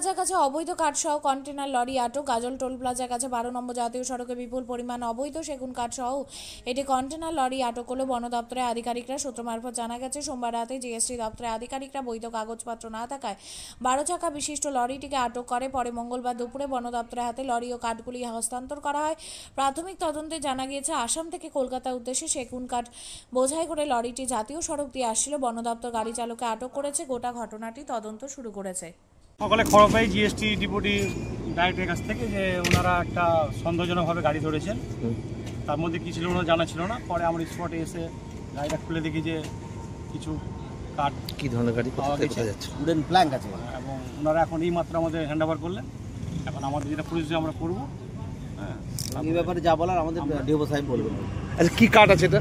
প্লাজার কাছে অবৈধ কাঠ সহ কন্টেনার লরি আটক। গাজল টোল প্লাজার কাছে 12 নম্বর জাতীয় সড়কে বিপুল পরিমাণ অবৈধ সেগুন কাঠ সহ এটি কন্টেনার লরি আটক করল বন দপ্তরের আধিকারিকরা। সূত্র মারফত জানা গেছে, সোমবার রাতে জিএসটি দপ্তরের আধিকারিকরা বৈধ কাগজপত্র না থাকায় 12 চাকা বিশিষ্ট লরিটিকে আটক করে। পরে মঙ্গলবার দুপুরে বন দপ্তরের হাতে লরি ও কাঠগুলি হস্তান্তর করা হয়। প্রাথমিক তদন্তে জানা গিয়েছে, আসাম থেকে কলকাতার উদ্দেশ্যে সেগুন কাঠ বোঝাই করে লরিটি জাতীয় সড়ক দিয়ে আসছিল। বন দপ্তর গাড়ি চালককে আটক করেছে। গোটা ঘটনাটি তদন্ত শুরু করেছে। সকালে খবর পাই জিএসটি ডিপুটি ডাইরেক্টরের কাছ থেকে যে ওনারা একটা সন্দেহজনকভাবে গাড়ি ধরেছেন, তার মধ্যে কী ছিল ওনার জানা ছিল না। পরে আমরা স্পটে এসে গাড়িটা খুলে দেখি যে কিছু কাঠ, কী ধরনের গাড়ি পাওয়া যাচ্ছে, উডেন প্ল্যাঙ্ক আছে, এবং ওনারা এখন এই মাত্র আমাদের হ্যান্ড ওভার করলেন। এখন আমাদের যেটা প্রসিডিউর আমরা করবো, হ্যাঁ, এই ব্যাপারে যা বলার আমাদের ডিও সাহেব বলবেন। আচ্ছা, কী কাঠ আছে এটা?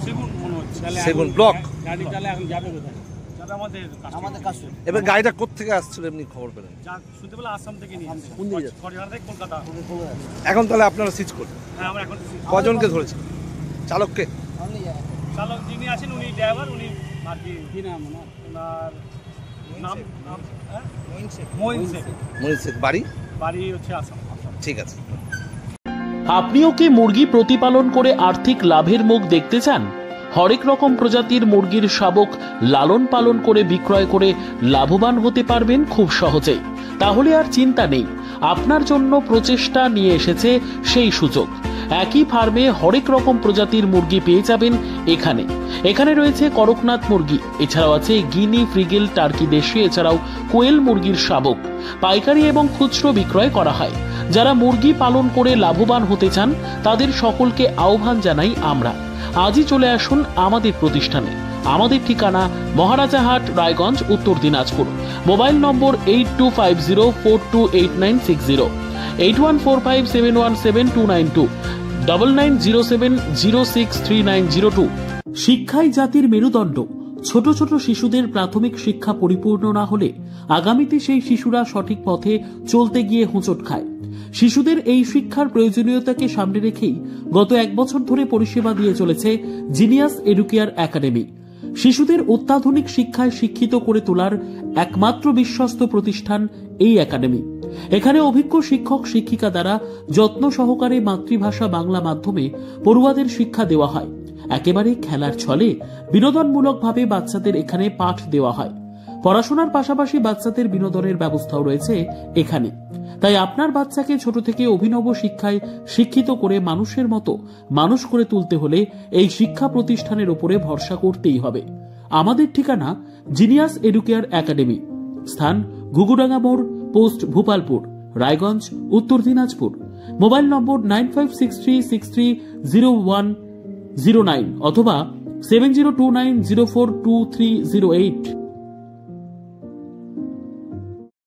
সেগুন মনে হচ্ছে, সেগুন ব্লক। গাড়ি চালে এখন যাবে কোথায়? আমাদের কাজ। এবার গাড়িটা কোত্থেকে আসছিল এমনি খবর পেলেন? যা শুনতে পেলে আসাম থেকে নিয়ে আসছে, কোন দিকে যাচ্ছে? হরিয়ানা থেকে কলকাতা। এখন তাহলে আপনারা সিজ করবেন? হ্যাঁ, আমরা এখন কজনকে ধরেছেন? চালককে? চালক যিনি আছেন উনি ড্রাইভার, উনি আর কি নাম ওনার নাম মঈন শেখ। বাড়ি হচ্ছে আসাম। ঠিক আছে। আপনিও কি মুরগি প্রতিপালন করে আর্থিক লাভের মুখ দেখতে চান? হরেক রকম প্রজাতির মুরগির শাবক লালন পালন করে বিক্রয় করে লাভবান হতে পারবেন খুব সহজেই। তাহলে আর চিন্তা নেই, আপনার জন্য প্রচেষ্টা নিয়ে এসেছে সেই সুযোগ। একই ফার্মে হরেক রকম প্রজাতির মুরগি পেয়ে যাবেন এখানে রয়েছে করকনাথ মুরগি, এছাড়াও আছে গিনি, ফ্রিগেল, টার্কি দেশি, এছাড়াও কোয়েল মুরগির শাবক। পাইকারি এবং খুচরো বিক্রয় করা হয়। যারা মুরগি পালন করে লাভবান হতে চান তাদের সকলকে আহ্বান জানাই আমরা। আজই চলে আসুন আমাদের প্রতিষ্ঠানে। আমাদের ঠিকানা মহারাজাহাট, রায়গঞ্জ, উত্তর দিনাজপুর। মোবাইল নম্বর 8250428960, 8145717292, 9907063902। শিক্ষাই জাতির মেরুদণ্ড। ছোট ছোট শিশুদের প্রাথমিক শিক্ষা পরিপূর্ণ না হলে আগামীতে সেই শিশুরা সঠিক পথে চলতে গিয়ে হোঁচট খায়। শিশুদের এই শিক্ষার প্রয়োজনীয়তাকে সামনে রেখেই গত 1 বছর ধরে পরিষেবা দিয়ে চলেছে জিনিয়াস এডুকেয়ার একাডেমি। শিশুদের অত্যাধুনিক শিক্ষায় শিক্ষিত করে তোলার একমাত্র বিশ্বস্ত প্রতিষ্ঠান এই একাডেমি। এখানে অভিজ্ঞ শিক্ষক শিক্ষিকা দ্বারা যত্ন সহকারে মাতৃভাষা বাংলা মাধ্যমে পড়ুয়াদের শিক্ষা দেওয়া হয়। একেবারে খেলার ছলে বিনোদনমূলকভাবে বাচ্চাদের এখানে পাঠ দেওয়া হয়। পড়াশোনার পাশাপাশি বাচ্চাদের বিনোদনের ব্যবস্থাও রয়েছে এখানে। তাই আপনার বাচ্চাকে ছোট থেকে অভিনব শিক্ষায় শিক্ষিত করে মানুষের মতো মানুষ করে তুলতে হলে এই শিক্ষা প্রতিষ্ঠানের উপরে ভরসা করতেই হবে। আমাদের ঠিকানা জিনিয়াস এডুকেয়ার একাডেমি, স্থান ঘুঘুডাঙ্গা মোড়, পোস্ট ভূপালপুর, রায়গঞ্জ, উত্তর দিনাজপুর। মোবাইল নম্বর 9563630109 অথবা 7029042308।